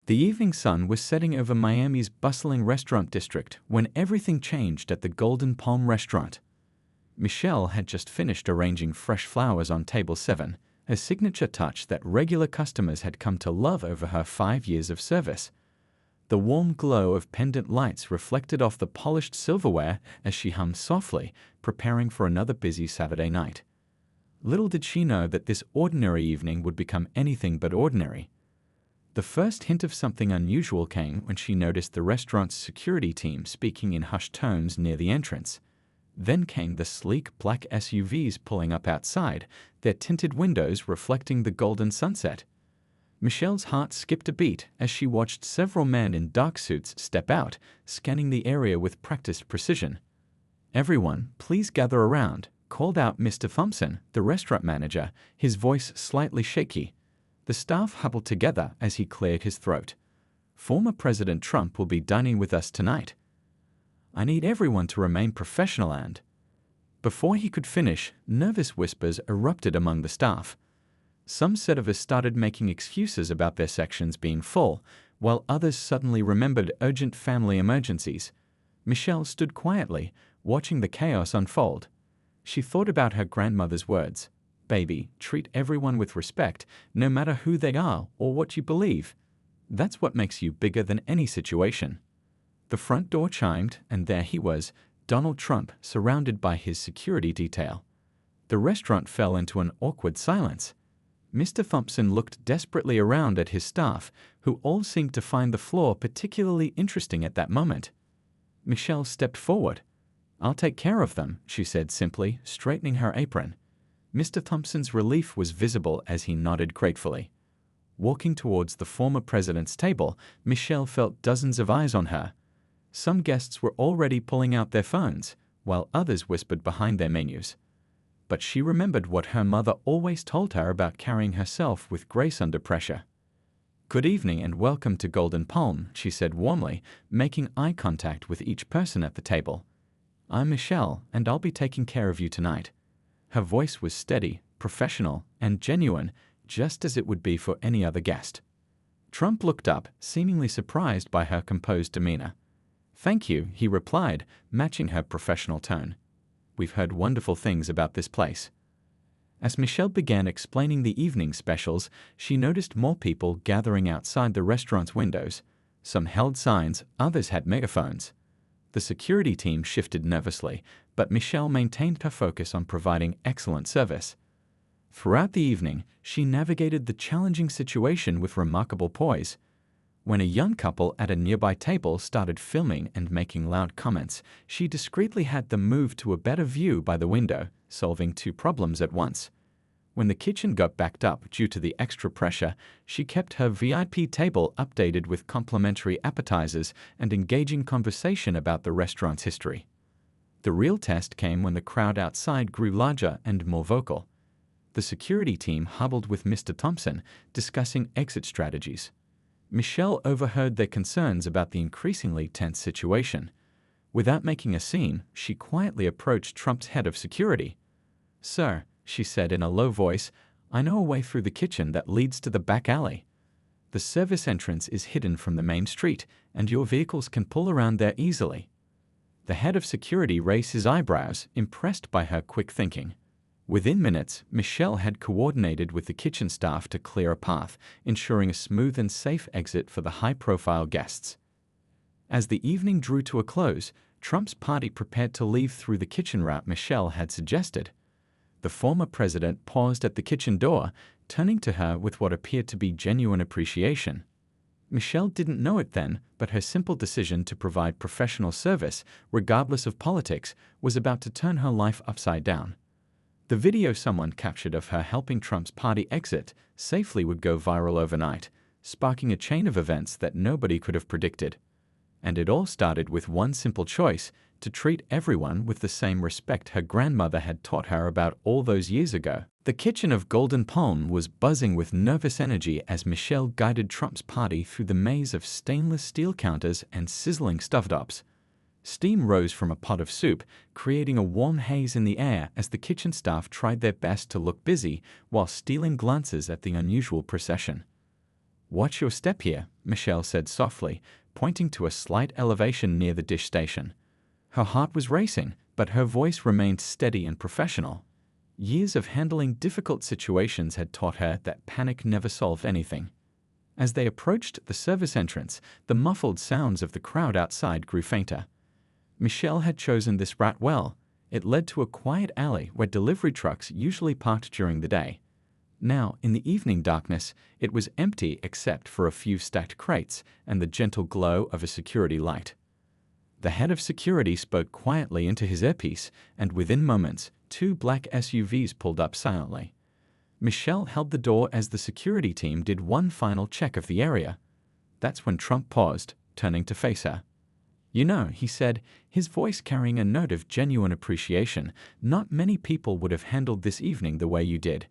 The evening sun was setting over Miami's bustling restaurant district when everything changed at the Golden Palm restaurant. Michelle had just finished arranging fresh flowers on table 7, a signature touch that regular customers had come to love over her 5 years of service. The warm glow of pendant lights reflected off the polished silverware as she hummed softly, preparing for another busy Saturday night. Little did she know that this ordinary evening would become anything but ordinary. The first hint of something unusual came when she noticed the restaurant's security team speaking in hushed tones near the entrance. Then came the sleek black SUVs pulling up outside, their tinted windows reflecting the golden sunset. Michelle's heart skipped a beat as she watched several men in dark suits step out, scanning the area with practiced precision. "Everyone, please gather around," called out Mr. Thompson, the restaurant manager, his voice slightly shaky. The staff huddled together as he cleared his throat. "Former President Trump will be dining with us tonight. I need everyone to remain professional and—" Before he could finish, nervous whispers erupted among the staff. Some servitors started making excuses about their sections being full, while others suddenly remembered urgent family emergencies. Michelle stood quietly, watching the chaos unfold. She thought about her grandmother's words. "Baby, treat everyone with respect, no matter who they are or what you believe. That's what makes you bigger than any situation." The front door chimed, and there he was, Donald Trump, surrounded by his security detail. The restaurant fell into an awkward silence. Mr. Thompson looked desperately around at his staff, who all seemed to find the floor particularly interesting at that moment. Michelle stepped forward. "I'll take care of them," she said simply, straightening her apron. Mr. Thompson's relief was visible as he nodded gratefully. Walking towards the former president's table, Michelle felt dozens of eyes on her. Some guests were already pulling out their phones, while others whispered behind their menus. But she remembered what her mother always told her about carrying herself with grace under pressure. "Good evening and welcome to Golden Palm," she said warmly, making eye contact with each person at the table. "I'm Michelle, and I'll be taking care of you tonight." Her voice was steady, professional, and genuine, just as it would be for any other guest. Trump looked up, seemingly surprised by her composed demeanor. "Thank you," he replied, matching her professional tone. "We've heard wonderful things about this place." As Michelle began explaining the evening specials, she noticed more people gathering outside the restaurant's windows. Some held signs, others had megaphones. The security team shifted nervously, but Michelle maintained her focus on providing excellent service. Throughout the evening, she navigated the challenging situation with remarkable poise. When a young couple at a nearby table started filming and making loud comments, she discreetly had them move to a better view by the window, solving 2 problems at once. When the kitchen got backed up due to the extra pressure, she kept her VIP table updated with complimentary appetizers and engaging conversation about the restaurant's history. The real test came when the crowd outside grew larger and more vocal. The security team huddled with Mr. Thompson, discussing exit strategies. Michelle overheard their concerns about the increasingly tense situation. Without making a scene, she quietly approached Trump's head of security. "Sir," she said in a low voice, "I know a way through the kitchen that leads to the back alley. The service entrance is hidden from the main street, and your vehicles can pull around there easily." The head of security raised his eyebrows, impressed by her quick thinking. Within minutes, Michelle had coordinated with the kitchen staff to clear a path, ensuring a smooth and safe exit for the high-profile guests. As the evening drew to a close, Trump's party prepared to leave through the kitchen route Michelle had suggested. The former president paused at the kitchen door, turning to her with what appeared to be genuine appreciation. Michelle didn't know it then, but her simple decision to provide professional service, regardless of politics, was about to turn her life upside down. The video someone captured of her helping Trump's party exit safely would go viral overnight, sparking a chain of events that nobody could have predicted. And it all started with one simple choice: to treat everyone with the same respect her grandmother had taught her about all those years ago. The kitchen of Golden Palm was buzzing with nervous energy as Michelle guided Trump's party through the maze of stainless steel counters and sizzling stovetops. Steam rose from a pot of soup, creating a warm haze in the air as the kitchen staff tried their best to look busy while stealing glances at the unusual procession. "Watch your step here," Michelle said softly, pointing to a slight elevation near the dish station. Her heart was racing, but her voice remained steady and professional. Years of handling difficult situations had taught her that panic never solved anything. As they approached the service entrance, the muffled sounds of the crowd outside grew fainter. Michelle had chosen this route well. It led to a quiet alley where delivery trucks usually parked during the day. Now, in the evening darkness, it was empty except for a few stacked crates and the gentle glow of a security light. The head of security spoke quietly into his earpiece, and within moments, 2 black SUVs pulled up silently. Michelle held the door as the security team did one final check of the area. That's when Trump paused, turning to face her. "You know," he said, his voice carrying a note of genuine appreciation, "not many people would have handled this evening the way you did."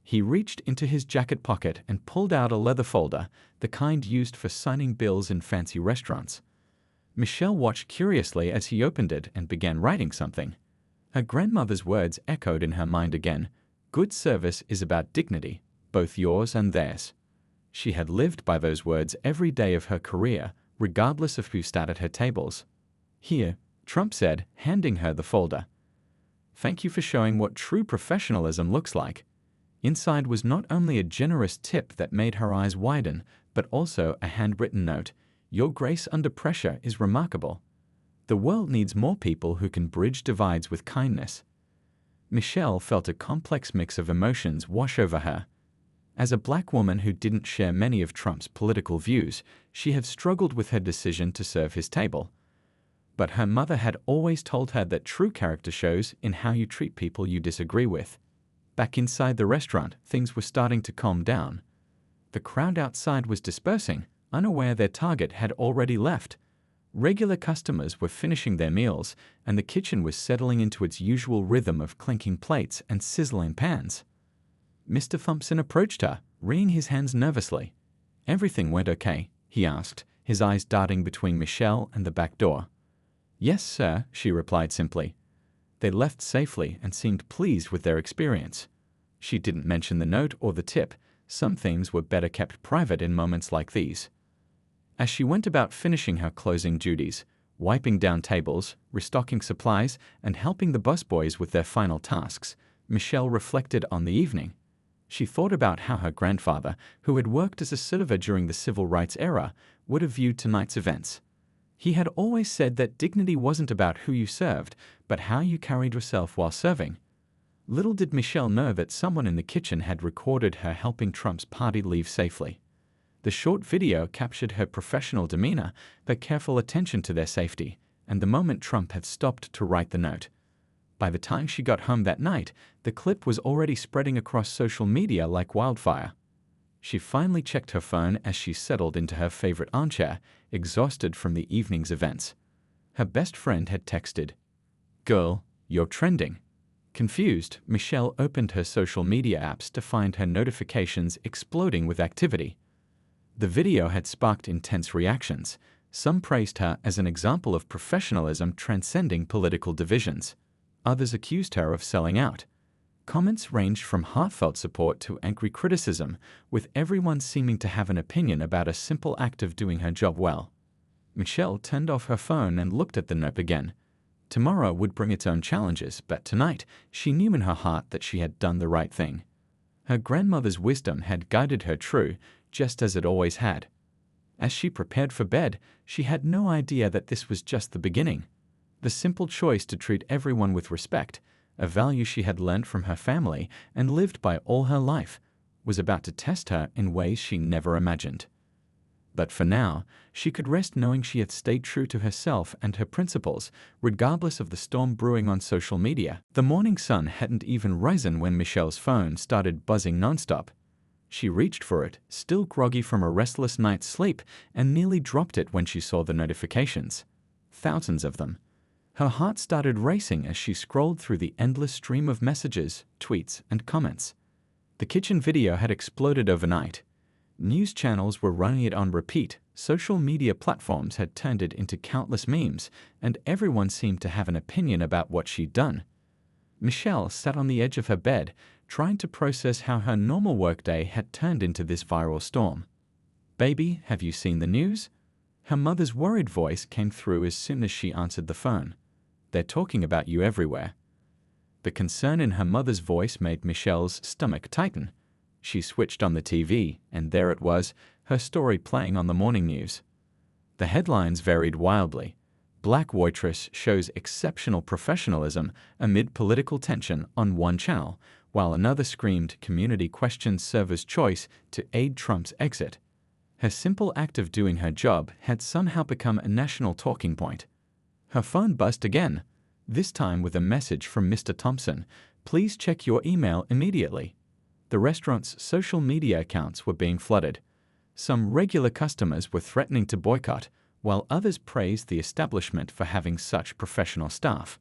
He reached into his jacket pocket and pulled out a leather folder, the kind used for signing bills in fancy restaurants. Michelle watched curiously as he opened it and began writing something. Her grandmother's words echoed in her mind again. "Good service is about dignity, both yours and theirs." She had lived by those words every day of her career, regardless of who sat at her tables. "Here," Trump said, handing her the folder. "Thank you for showing what true professionalism looks like." Inside was not only a generous tip that made her eyes widen, but also a handwritten note. "Your grace under pressure is remarkable. The world needs more people who can bridge divides with kindness." Michelle felt a complex mix of emotions wash over her. As a black woman who didn't share many of Trump's political views, she had struggled with her decision to serve his table. But her mother had always told her that true character shows in how you treat people you disagree with. Back inside the restaurant, things were starting to calm down. The crowd outside was dispersing, unaware their target had already left. Regular customers were finishing their meals, and the kitchen was settling into its usual rhythm of clinking plates and sizzling pans. Mr. Thompson approached her, wringing his hands nervously. "Everything went okay?" he asked, his eyes darting between Michelle and the back door. "Yes, sir," she replied simply. They left safely and seemed pleased with their experience. She didn't mention the note or the tip. Some themes were better kept private in moments like these. As she went about finishing her closing duties, wiping down tables, restocking supplies, and helping the busboys with their final tasks, Michelle reflected on the evening. She thought about how her grandfather, who had worked as a server during the civil rights era, would have viewed tonight's events. He had always said that dignity wasn't about who you served, but how you carried yourself while serving. Little did Michelle know that someone in the kitchen had recorded her helping Trump's party leave safely. The short video captured her professional demeanor, but careful attention to their safety, and the moment Trump had stopped to write the note. By the time she got home that night, the clip was already spreading across social media like wildfire. She finally checked her phone as she settled into her favorite armchair, exhausted from the evening's events. Her best friend had texted, "Girl, you're trending." Confused, Michelle opened her social media apps to find her notifications exploding with activity. The video had sparked intense reactions. Some praised her as an example of professionalism transcending political divisions. Others accused her of selling out. Comments ranged from heartfelt support to angry criticism, with everyone seeming to have an opinion about a simple act of doing her job well. Michelle turned off her phone and looked at the note again. Tomorrow would bring its own challenges, but tonight she knew in her heart that she had done the right thing. Her grandmother's wisdom had guided her true, just as it always had. As she prepared for bed, she had no idea that this was just the beginning. The simple choice to treat everyone with respect, a value she had learned from her family and lived by all her life, was about to test her in ways she never imagined. But for now, she could rest knowing she had stayed true to herself and her principles, regardless of the storm brewing on social media. The morning sun hadn't even risen when Michelle's phone started buzzing nonstop. She reached for it, still groggy from a restless night's sleep, and nearly dropped it when she saw the notifications. Thousands of them. Her heart started racing as she scrolled through the endless stream of messages, tweets, and comments. The kitchen video had exploded overnight. News channels were running it on repeat, social media platforms had turned it into countless memes, and everyone seemed to have an opinion about what she'd done. Michelle sat on the edge of her bed, trying to process how her normal workday had turned into this viral storm. "Baby, have you seen the news?" Her mother's worried voice came through as soon as she answered the phone. "They're talking about you everywhere." The concern in her mother's voice made Michelle's stomach tighten. She switched on the TV, and there it was, her story playing on the morning news. The headlines varied wildly. "Black Waitress shows exceptional professionalism amid political tension" on one channel, while another screamed "Community questions server's choice to aid Trump's exit." Her simple act of doing her job had somehow become a national talking point. Her phone buzzed again, this time with a message from Mr. Thompson. "Please check your email immediately." The restaurant's social media accounts were being flooded. Some regular customers were threatening to boycott, while others praised the establishment for having such professional staff.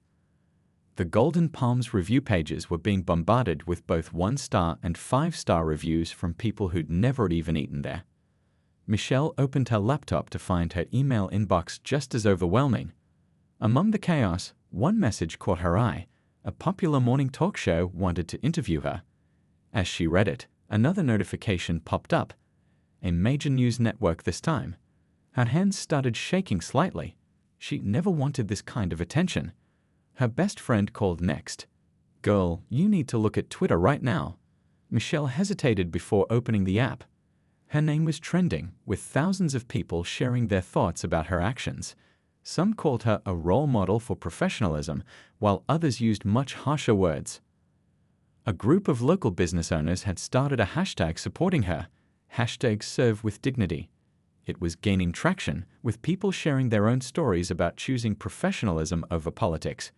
The Golden Palms review pages were being bombarded with both 1-star and 5-star reviews from people who'd never even eaten there. Michelle opened her laptop to find her email inbox just as overwhelming. Among the chaos, one message caught her eye. A popular morning talk show wanted to interview her. As she read it, another notification popped up. A major news network this time. Her hands started shaking slightly. She never wanted this kind of attention. Her best friend called next. "Girl, you need to look at Twitter right now." Michelle hesitated before opening the app. Her name was trending, with thousands of people sharing their thoughts about her actions. Some called her a role model for professionalism, while others used much harsher words. A group of local business owners had started a hashtag supporting her, #ServeWithDignity. It was gaining traction, with people sharing their own stories about choosing professionalism over politics.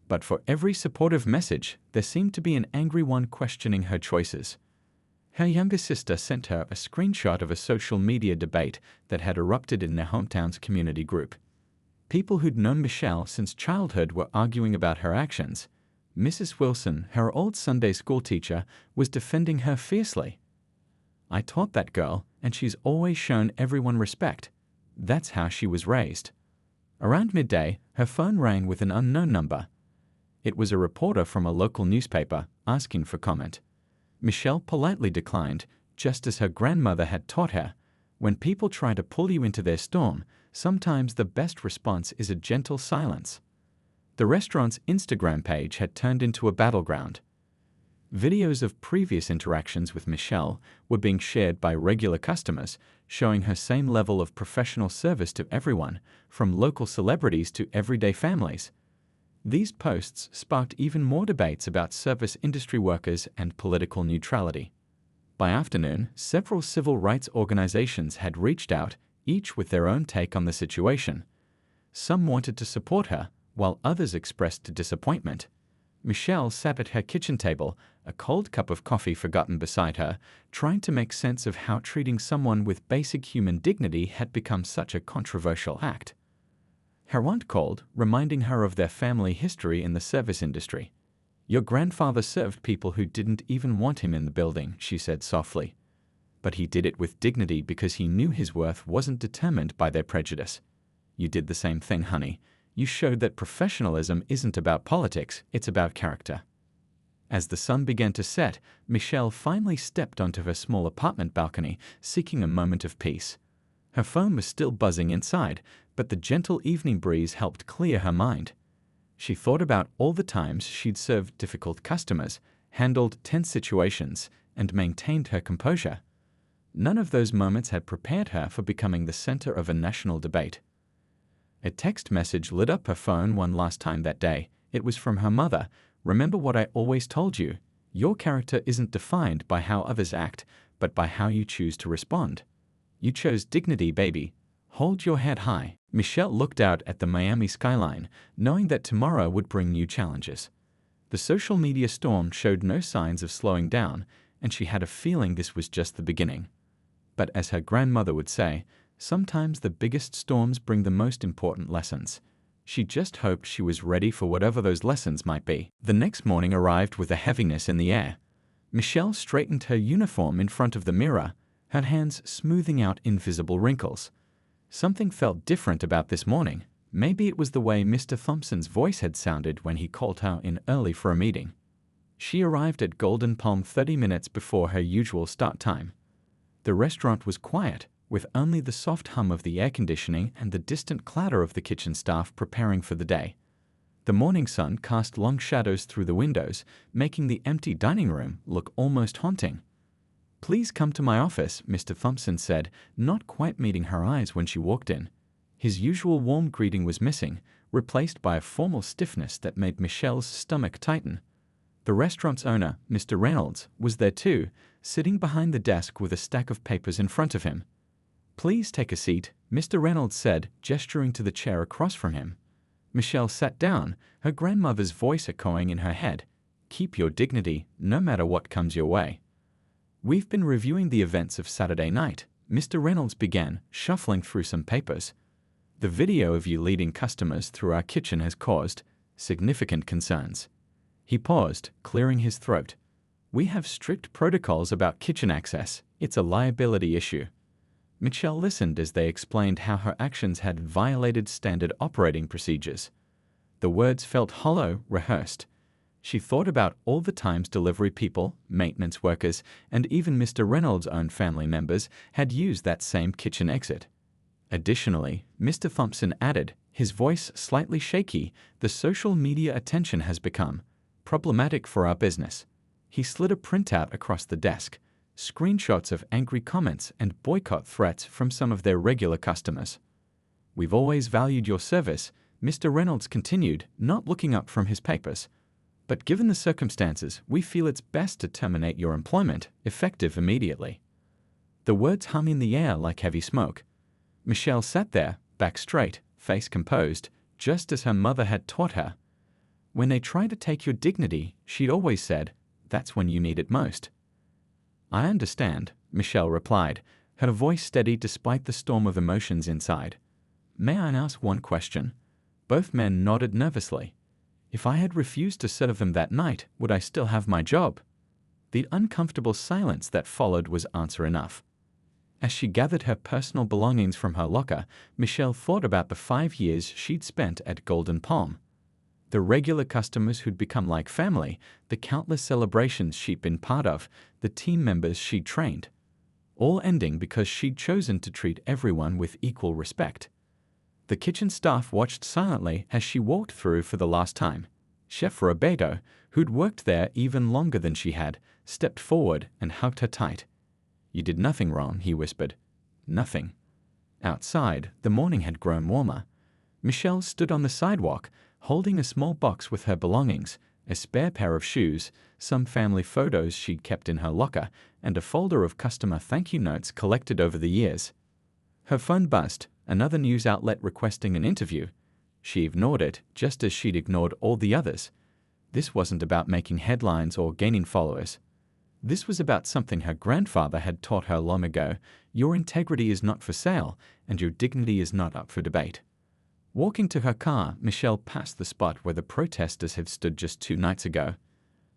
But for every supportive message, there seemed to be an angry one questioning her choices. Her younger sister sent her a screenshot of a social media debate that had erupted in their hometown's community group. People who'd known Michelle since childhood were arguing about her actions. Mrs. Wilson, her old Sunday school teacher, was defending her fiercely. "I taught that girl, and she's always shown everyone respect. That's how she was raised." Around midday, her phone rang with an unknown number. It was a reporter from a local newspaper asking for comment. Michelle politely declined, just as her grandmother had taught her. When people try to pull you into their storm, sometimes the best response is a gentle silence. The restaurant's Instagram page had turned into a battleground. Videos of previous interactions with Michelle were being shared by regular customers, showing her same level of professional service to everyone, from local celebrities to everyday families. These posts sparked even more debates about service industry workers and political neutrality. By afternoon, several civil rights organizations had reached out, each with their own take on the situation. Some wanted to support her, while others expressed disappointment. Michelle sat at her kitchen table, a cold cup of coffee forgotten beside her, trying to make sense of how treating someone with basic human dignity had become such a controversial act. Her aunt called, reminding her of their family history in the service industry. "Your grandfather served people who didn't even want him in the building," she said softly. "But he did it with dignity because he knew his worth wasn't determined by their prejudice. You did the same thing, honey. You showed that professionalism isn't about politics, it's about character." As the sun began to set, Michelle finally stepped onto her small apartment balcony, seeking a moment of peace. Her phone was still buzzing inside, but the gentle evening breeze helped clear her mind. She thought about all the times she'd served difficult customers, handled tense situations, and maintained her composure. None of those moments had prepared her for becoming the center of a national debate. A text message lit up her phone one last time that day. It was from her mother. "Remember what I always told you. Your character isn't defined by how others act, but by how you choose to respond. You chose dignity, baby. Hold your head high." Michelle looked out at the Miami skyline, knowing that tomorrow would bring new challenges. The social media storm showed no signs of slowing down, and she had a feeling this was just the beginning. But as her grandmother would say, sometimes the biggest storms bring the most important lessons. She just hoped she was ready for whatever those lessons might be. The next morning arrived with a heaviness in the air. Michelle straightened her uniform in front of the mirror, her hands smoothing out invisible wrinkles. Something felt different about this morning. Maybe it was the way Mr. Thompson's voice had sounded when he called her in early for a meeting. She arrived at Golden Palm 30 minutes before her usual start time. The restaurant was quiet, with only the soft hum of the air conditioning and the distant clatter of the kitchen staff preparing for the day. The morning sun cast long shadows through the windows, making the empty dining room look almost haunting. "Please come to my office," Mr. Thompson said, not quite meeting her eyes when she walked in. His usual warm greeting was missing, replaced by a formal stiffness that made Michelle's stomach tighten. The restaurant's owner, Mr. Reynolds, was there too, sitting behind the desk with a stack of papers in front of him. "Please take a seat," Mr. Reynolds said, gesturing to the chair across from him. Michelle sat down, her grandmother's voice echoing in her head. "Keep your dignity, no matter what comes your way." "We've been reviewing the events of Saturday night," Mr. Reynolds began, shuffling through some papers. "The video of you leading customers through our kitchen has caused significant concerns." He paused, clearing his throat. "We have strict protocols about kitchen access. It's a liability issue." Michelle listened as they explained how her actions had violated standard operating procedures. The words felt hollow, rehearsed. She thought about all the times delivery people, maintenance workers, and even Mr. Reynolds' own family members had used that same kitchen exit. Additionally, Mr. Thompson added, his voice slightly shaky, "The social media attention has become problematic for our business." He slid a printout across the desk, screenshots of angry comments and boycott threats from some of their regular customers. "We've always valued your service," Mr. Reynolds continued, not looking up from his papers. "But given the circumstances, we feel it's best to terminate your employment, effective immediately." The words hung in the air like heavy smoke. Michelle sat there, back straight, face composed, just as her mother had taught her. "When they try to take your dignity," she'd always said, "that's when you need it most." "I understand," Michelle replied, her voice steady despite the storm of emotions inside. "May I ask one question?" Both men nodded nervously. "If I had refused to serve them that night, would I still have my job?" The uncomfortable silence that followed was answer enough. As she gathered her personal belongings from her locker, Michelle thought about the 5 years she'd spent at Golden Palm. The regular customers who'd become like family, the countless celebrations she'd been part of, the team members she'd trained. All ending because she'd chosen to treat everyone with equal respect. The kitchen staff watched silently as she walked through for the last time. Chef Roberto, who'd worked there even longer than she had, stepped forward and hugged her tight. "You did nothing wrong," he whispered. "Nothing." Outside, the morning had grown warmer. Michelle stood on the sidewalk, holding a small box with her belongings, a spare pair of shoes, some family photos she'd kept in her locker, and a folder of customer thank you notes collected over the years. Her phone buzzed, another news outlet requesting an interview. She ignored it, just as she'd ignored all the others. This wasn't about making headlines or gaining followers. This was about something her grandfather had taught her long ago: your integrity is not for sale, and your dignity is not up for debate. Walking to her car, Michelle passed the spot where the protesters had stood just 2 nights ago.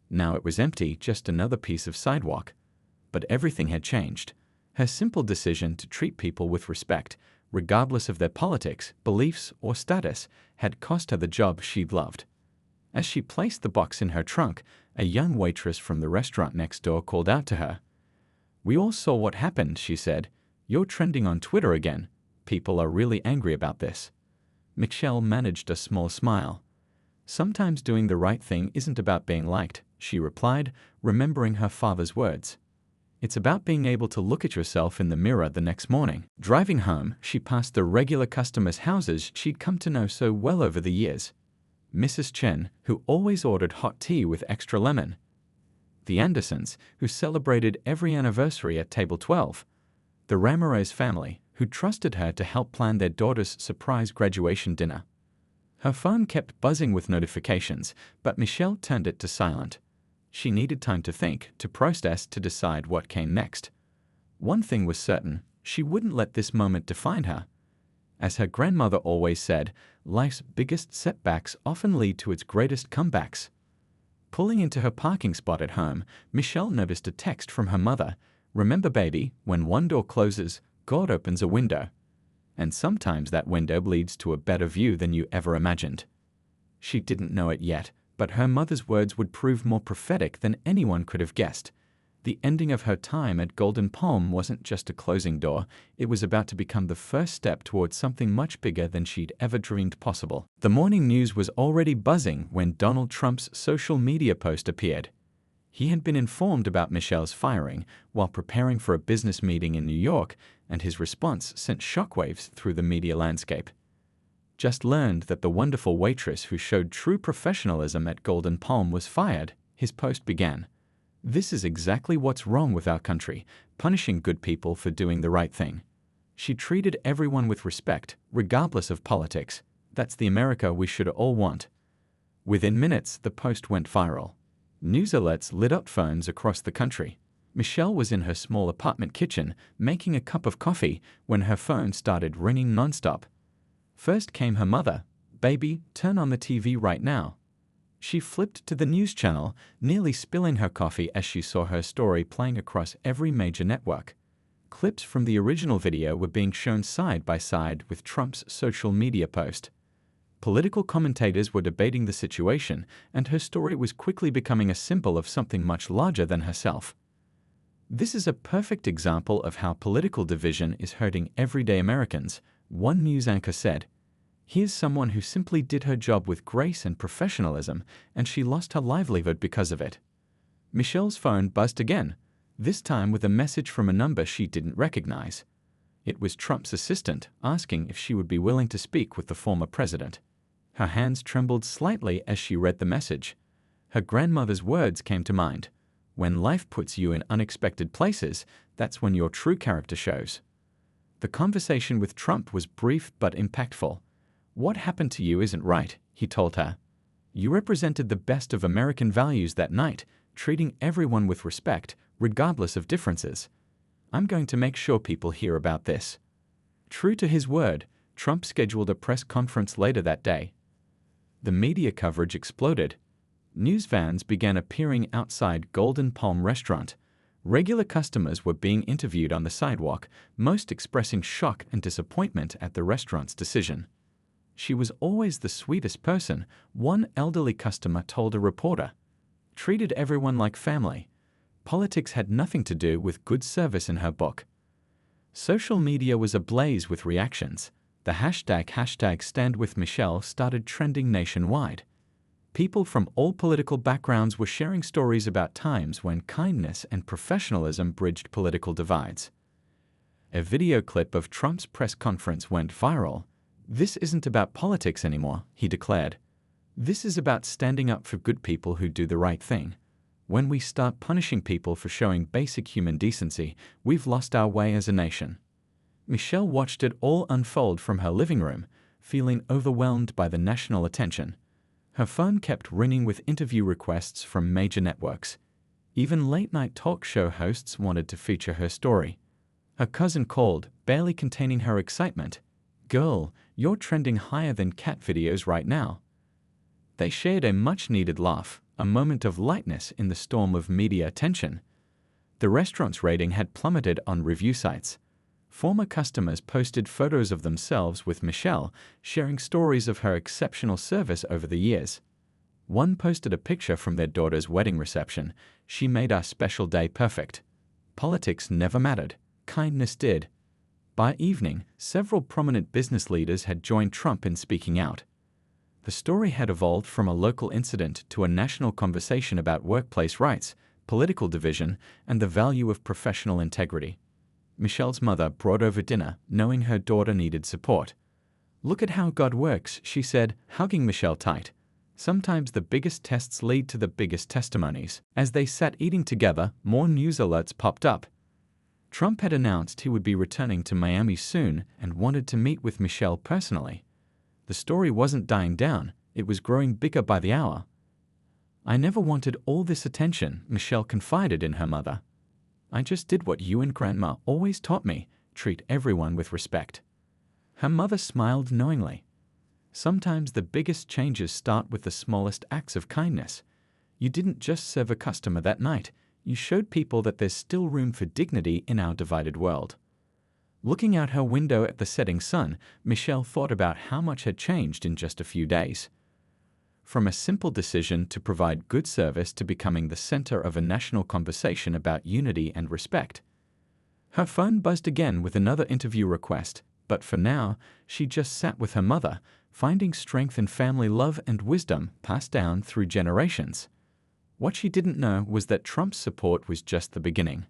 Now it was empty, just another piece of sidewalk. But everything had changed. Her simple decision to treat people with respect, regardless of their politics, beliefs, or status, had cost her the job she'd loved. As she placed the box in her trunk, a young waitress from the restaurant next door called out to her. "We all saw what happened," she said. "You're trending on Twitter again. People are really angry about this." Michelle managed a small smile. "Sometimes doing the right thing isn't about being liked," she replied, remembering her father's words. "It's about being able to look at yourself in the mirror the next morning." Driving home, she passed the regular customers' houses she'd come to know so well over the years. Mrs. Chen, who always ordered hot tea with extra lemon. The Andersons, who celebrated every anniversary at table 12. The Ramirez family, who trusted her to help plan their daughter's surprise graduation dinner. Her phone kept buzzing with notifications, but Michelle turned it to silent. She needed time to think, to process, to decide what came next. One thing was certain: she wouldn't let this moment define her. As her grandmother always said, life's biggest setbacks often lead to its greatest comebacks. Pulling into her parking spot at home, Michelle noticed a text from her mother. "Remember, baby, when one door closes, God opens a window. And sometimes that window leads to a better view than you ever imagined." She didn't know it yet, but her mother's words would prove more prophetic than anyone could have guessed. The ending of her time at Golden Palm wasn't just a closing door, it was about to become the first step towards something much bigger than she'd ever dreamed possible. The morning news was already buzzing when Donald Trump's social media post appeared. He had been informed about Michelle's firing while preparing for a business meeting in New York, and his response sent shockwaves through the media landscape. Just learned that the wonderful waitress who showed true professionalism at Golden Palm was fired, his post began. This is exactly what's wrong with our country, punishing good people for doing the right thing. She treated everyone with respect, regardless of politics. That's the America we should all want. Within minutes, the post went viral. News alerts lit up phones across the country. Michelle was in her small apartment kitchen, making a cup of coffee, when her phone started ringing nonstop. First came her mother. "Baby, turn on the TV right now." She flipped to the news channel, nearly spilling her coffee as she saw her story playing across every major network. Clips from the original video were being shown side by side with Trump's social media post. Political commentators were debating the situation, and her story was quickly becoming a symbol of something much larger than herself. This is a perfect example of how political division is hurting everyday Americans, one news anchor said. Here's someone who simply did her job with grace and professionalism, and she lost her livelihood because of it. Michelle's phone buzzed again, this time with a message from a number she didn't recognize. It was Trump's assistant asking if she would be willing to speak with the former president. Her hands trembled slightly as she read the message. Her grandmother's words came to mind. When life puts you in unexpected places, that's when your true character shows. The conversation with Trump was brief but impactful. "What happened to you isn't right," he told her. "You represented the best of American values that night, treating everyone with respect, regardless of differences. I'm going to make sure people hear about this." True to his word, Trump scheduled a press conference later that day. The media coverage exploded. News vans began appearing outside Golden Palm restaurant. Regular customers were being interviewed on the sidewalk, most expressing shock and disappointment at the restaurant's decision. "She was always the sweetest person," one elderly customer told a reporter. "Treated everyone like family. Politics had nothing to do with good service in her book." Social media was ablaze with reactions. The hashtag #StandWithMichelle started trending nationwide. People from all political backgrounds were sharing stories about times when kindness and professionalism bridged political divides. A video clip of Trump's press conference went viral. "This isn't about politics anymore," he declared. "This is about standing up for good people who do the right thing. When we start punishing people for showing basic human decency, we've lost our way as a nation." Michelle watched it all unfold from her living room, feeling overwhelmed by the national attention. Her phone kept ringing with interview requests from major networks. Even late-night talk show hosts wanted to feature her story. Her cousin called, barely containing her excitement. "Girl, you're trending higher than cat videos right now." They shared a much-needed laugh, a moment of lightness in the storm of media attention. The restaurant's rating had plummeted on review sites. Former customers posted photos of themselves with Michelle, sharing stories of her exceptional service over the years. One posted a picture from their daughter's wedding reception. "She made our special day perfect." Politics never mattered. Kindness did. By evening, several prominent business leaders had joined Trump in speaking out. The story had evolved from a local incident to a national conversation about workplace rights, political division, and the value of professional integrity. Michelle's mother brought over dinner, knowing her daughter needed support. "Look at how God works," she said, hugging Michelle tight. "Sometimes the biggest tests lead to the biggest testimonies." As they sat eating together, more news alerts popped up. Trump had announced he would be returning to Miami soon and wanted to meet with Michelle personally. The story wasn't dying down, it was growing bigger by the hour. "I never wanted all this attention," Michelle confided in her mother. "I just did what you and Grandma always taught me, treat everyone with respect." Her mother smiled knowingly. Sometimes the biggest changes start with the smallest acts of kindness. You didn't just serve a customer that night, you showed people that there's still room for dignity in our divided world. Looking out her window at the setting sun, Michelle thought about how much had changed in just a few days. from a simple decision to provide good service to becoming the center of a national conversation about unity and respect. Her phone buzzed again with another interview request, but for now, she just sat with her mother, finding strength in family love and wisdom passed down through generations. What she didn't know was that Trump's support was just the beginning.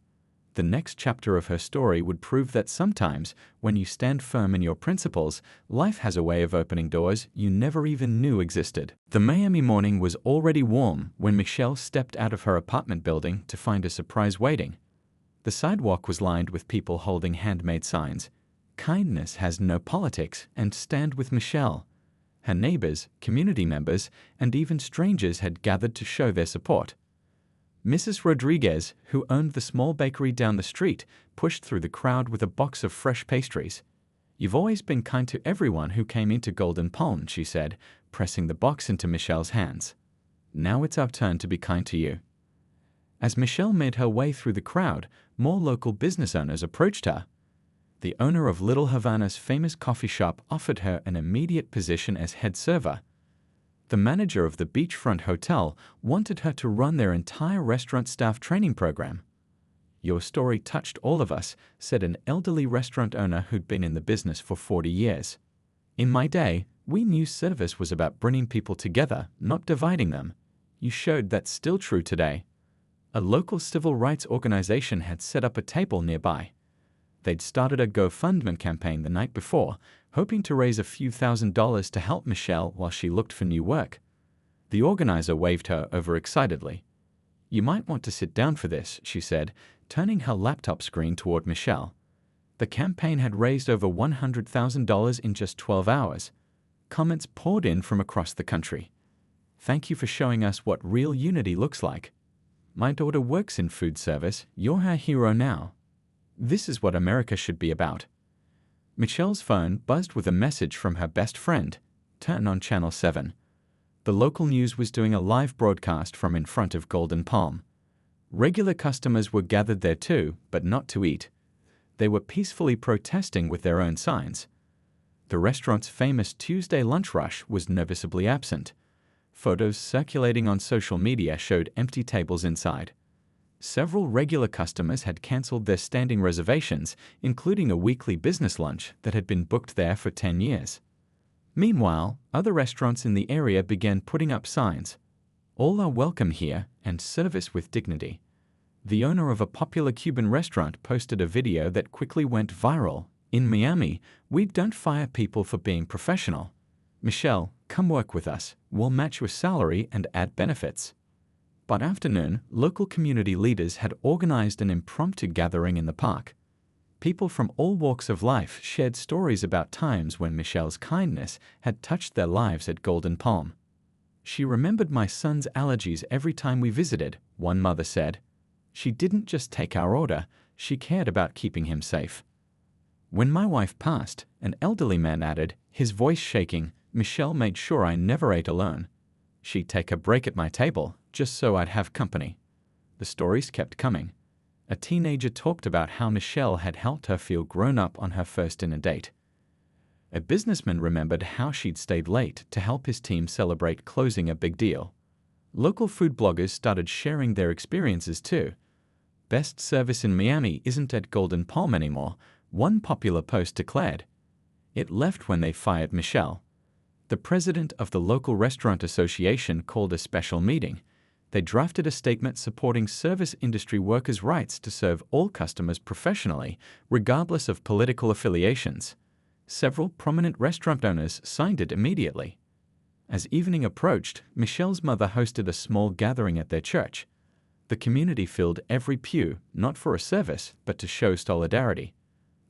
The next chapter of her story would prove that sometimes, when you stand firm in your principles, life has a way of opening doors you never even knew existed. The Miami morning was already warm when Michelle stepped out of her apartment building to find a surprise waiting. The sidewalk was lined with people holding handmade signs. "Kindness has no politics," and "Stand with Michelle." Her neighbors, community members, and even strangers had gathered to show their support. Mrs. Rodriguez, who owned the small bakery down the street, pushed through the crowd with a box of fresh pastries. "You've always been kind to everyone who came into Golden Palm," she said, pressing the box into Michelle's hands. "Now it's our turn to be kind to you." As Michelle made her way through the crowd, more local business owners approached her. The owner of Little Havana's famous coffee shop offered her an immediate position as head server. The manager of the beachfront hotel wanted her to run their entire restaurant staff training program. "Your story touched all of us," said an elderly restaurant owner who'd been in the business for 40 years. "In my day, we knew service was about bringing people together, not dividing them. You showed that's still true today." A local civil rights organization had set up a table nearby. They'd started a GoFundMe campaign the night before, hoping to raise a few $1,000s to help Michelle while she looked for new work. The organizer waved her over excitedly. "You might want to sit down for this," she said, turning her laptop screen toward Michelle. The campaign had raised over $100,000 in just 12 hours. Comments poured in from across the country. "Thank you for showing us what real unity looks like. My daughter works in food service. You're her hero now. This is what America should be about." Michelle's phone buzzed with a message from her best friend. "Turn on Channel 7. The local news was doing a live broadcast from in front of Golden Palm. Regular customers were gathered there too, but not to eat. They were peacefully protesting with their own signs. The restaurant's famous Tuesday lunch rush was noticeably absent. Photos circulating on social media showed empty tables inside. Several regular customers had canceled their standing reservations, including a weekly business lunch that had been booked there for 10 years. Meanwhile, other restaurants in the area began putting up signs. "All are welcome here," and "Service with dignity." The owner of a popular Cuban restaurant posted a video that quickly went viral. "In Miami, we don't fire people for being professional. Michelle, come work with us. We'll match your salary and add benefits." By afternoon, local community leaders had organized an impromptu gathering in the park. People from all walks of life shared stories about times when Michelle's kindness had touched their lives at Golden Palm. "She remembered my son's allergies every time we visited," one mother said. "She didn't just take our order, she cared about keeping him safe." "When my wife passed," an elderly man added, his voice shaking, "Michelle made sure I never ate alone. She'd take a break at my table, just so I'd have company." The stories kept coming. A teenager talked about how Michelle had helped her feel grown up on her first dinner date. A businessman remembered how she'd stayed late to help his team celebrate closing a big deal. Local food bloggers started sharing their experiences too. "Best service in Miami isn't at Golden Palm anymore," one popular post declared. It left when they fired Michelle. The president of the local restaurant association called a special meeting. They drafted a statement supporting service industry workers' rights to serve all customers professionally, regardless of political affiliations. Several prominent restaurant owners signed it immediately. As evening approached, Michelle's mother hosted a small gathering at their church. The community filled every pew, not for a service, but to show solidarity.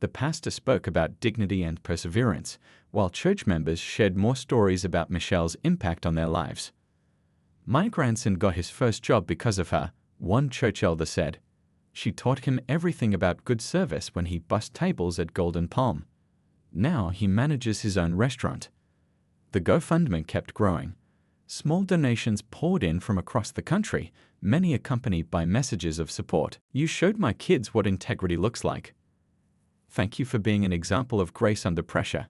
The pastor spoke about dignity and perseverance, while church members shared more stories about Michelle's impact on their lives. "My grandson got his first job because of her," one church elder said. "She taught him everything about good service when he bussed tables at Golden Palm. Now he manages his own restaurant." The GoFundMe kept growing. Small donations poured in from across the country, many accompanied by messages of support. "You showed my kids what integrity looks like. Thank you for being an example of grace under pressure.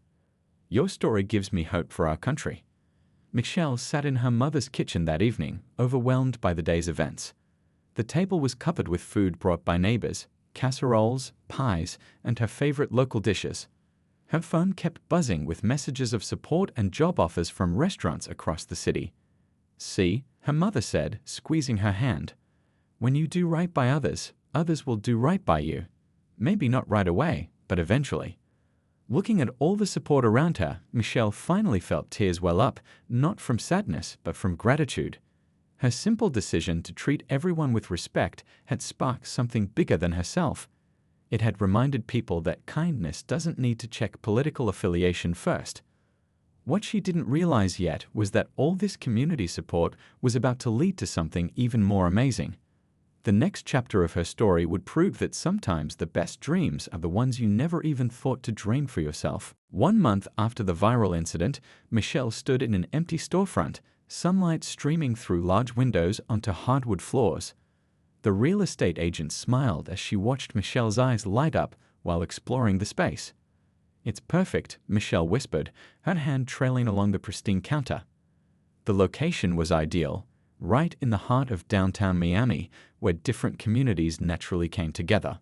Your story gives me hope for our country." Michelle sat in her mother's kitchen that evening, overwhelmed by the day's events. The table was covered with food brought by neighbors, casseroles, pies, and her favorite local dishes. Her phone kept buzzing with messages of support and job offers from restaurants across the city. "See," her mother said, squeezing her hand. "When you do right by others, others will do right by you. Maybe not right away, but eventually." Looking at all the support around her, Michelle finally felt tears well up, not from sadness, but from gratitude. Her simple decision to treat everyone with respect had sparked something bigger than herself. It had reminded people that kindness doesn't need to check political affiliation first. What she didn't realize yet was that all this community support was about to lead to something even more amazing. The next chapter of her story would prove that sometimes the best dreams are the ones you never even thought to dream for yourself. 1 month after the viral incident, Michelle stood in an empty storefront, sunlight streaming through large windows onto hardwood floors. The real estate agent smiled as she watched Michelle's eyes light up while exploring the space. "It's perfect," Michelle whispered, her hand trailing along the pristine counter. The location was ideal, right in the heart of downtown Miami, where different communities naturally came together.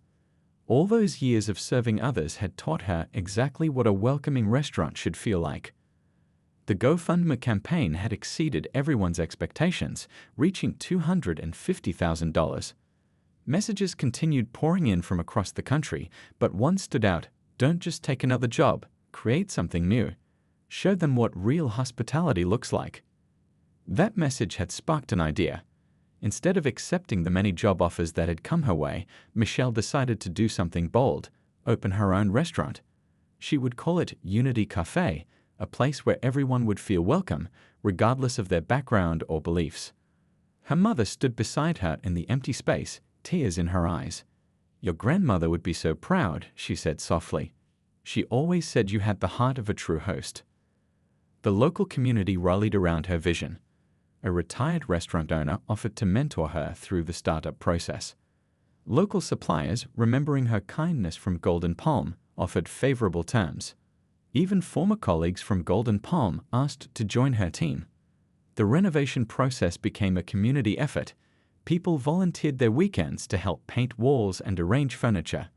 All those years of serving others had taught her exactly what a welcoming restaurant should feel like. The GoFundMe campaign had exceeded everyone's expectations, reaching $250,000. Messages continued pouring in from across the country, but one stood out: "Don't just take another job, create something new. Show them what real hospitality looks like." That message had sparked an idea. Instead of accepting the many job offers that had come her way, Michelle decided to do something bold: open her own restaurant. She would call it Unity Cafe, a place where everyone would feel welcome, regardless of their background or beliefs. Her mother stood beside her in the empty space, tears in her eyes. "Your grandmother would be so proud," she said softly. "She always said you had the heart of a true host." The local community rallied around her vision. A retired restaurant owner offered to mentor her through the startup process. Local suppliers, remembering her kindness from Golden Palm, offered favorable terms. Even former colleagues from Golden Palm asked to join her team. The renovation process became a community effort. People volunteered their weekends to help paint walls and arrange furniture.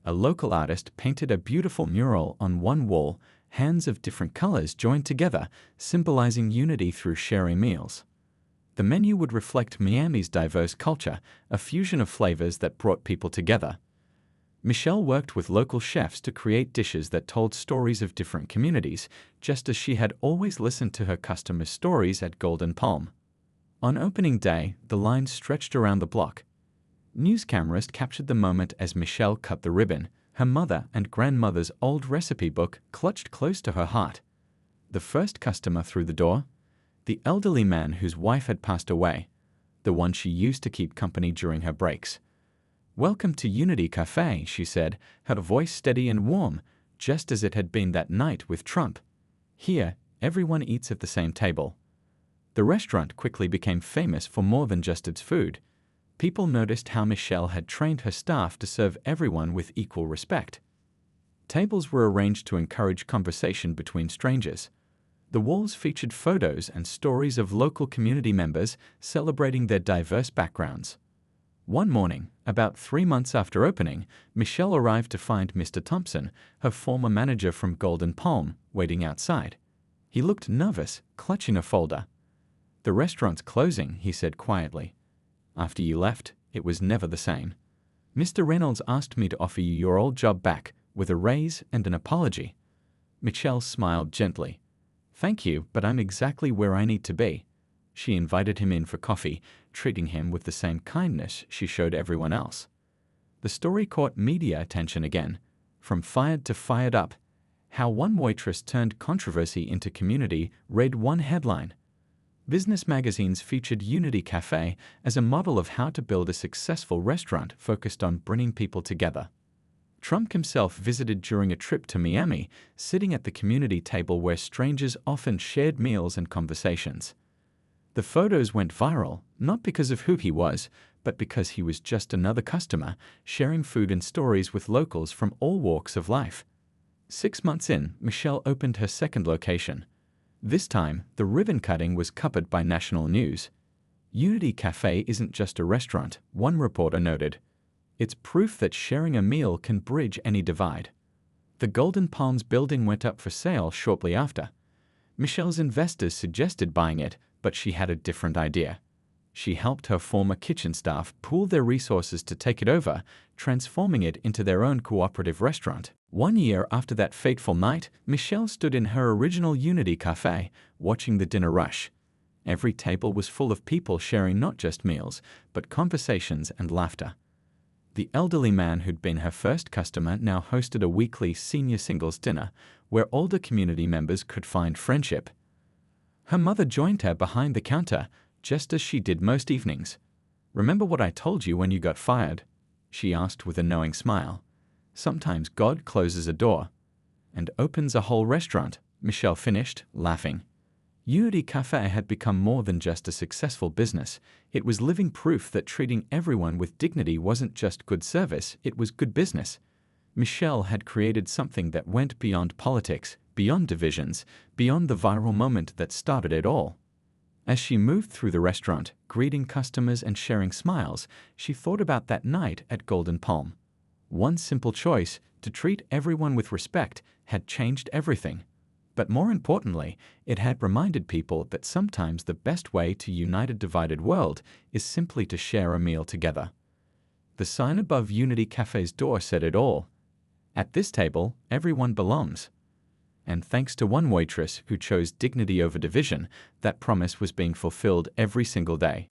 A local artist painted a beautiful mural on one wall, hands of different colors joined together, symbolizing unity through sharing meals. The menu would reflect Miami's diverse culture, a fusion of flavors that brought people together. Michelle worked with local chefs to create dishes that told stories of different communities, just as she had always listened to her customers' stories at Golden Palm. On opening day, the line stretched around the block. News cameras captured the moment as Michelle cut the ribbon, her mother and grandmother's old recipe book clutched close to her heart. The first customer through the door? The elderly man whose wife had passed away, the one she used to keep company during her breaks. "Welcome to Unity Cafe," she said, her voice steady and warm, just as it had been that night with Trump. "Here, everyone eats at the same table." The restaurant quickly became famous for more than just its food. People noticed how Michelle had trained her staff to serve everyone with equal respect. Tables were arranged to encourage conversation between strangers. The walls featured photos and stories of local community members celebrating their diverse backgrounds. One morning, about 3 months after opening, Michelle arrived to find Mr. Thompson, her former manager from Golden Palm, waiting outside. He looked nervous, clutching a folder. "The restaurant's closing," he said quietly. "After you left, it was never the same. Mr. Reynolds asked me to offer you your old job back, with a raise and an apology." Michelle smiled gently. "Thank you, but I'm exactly where I need to be." She invited him in for coffee, treating him with the same kindness she showed everyone else. The story caught media attention again. From fired to fired up, how one waitress turned controversy into community read one headline. Business magazines featured Unity Cafe as a model of how to build a successful restaurant focused on bringing people together. Trump himself visited during a trip to Miami, sitting at the community table where strangers often shared meals and conversations. The photos went viral, not because of who he was, but because he was just another customer, sharing food and stories with locals from all walks of life. 6 months in, Michelle opened her second location. This time, the ribbon cutting was covered by national news. Unity Cafe isn't just a restaurant, one reporter noted. It's proof that sharing a meal can bridge any divide. The Golden Palms building went up for sale shortly after. Michelle's investors suggested buying it, but she had a different idea. She helped her former kitchen staff pool their resources to take it over, transforming it into their own cooperative restaurant. 1 year after that fateful night, Michelle stood in her original Unity Cafe, watching the dinner rush. Every table was full of people sharing not just meals, but conversations and laughter. The elderly man who'd been her first customer now hosted a weekly senior singles dinner, where older community members could find friendship. Her mother joined her behind the counter, just as she did most evenings. "Remember what I told you when you got fired?" she asked with a knowing smile. "Sometimes God closes a door and opens a whole restaurant," Michelle finished, laughing. Unity Cafe had become more than just a successful business. It was living proof that treating everyone with dignity wasn't just good service, it was good business. Michelle had created something that went beyond politics, beyond divisions, beyond the viral moment that started it all. As she moved through the restaurant, greeting customers and sharing smiles, she thought about that night at Golden Palm. One simple choice, to treat everyone with respect, had changed everything. But more importantly, it had reminded people that sometimes the best way to unite a divided world is simply to share a meal together. The sign above Unity Cafe's door said it all. At this table, everyone belongs. And thanks to one waitress who chose dignity over division, that promise was being fulfilled every single day.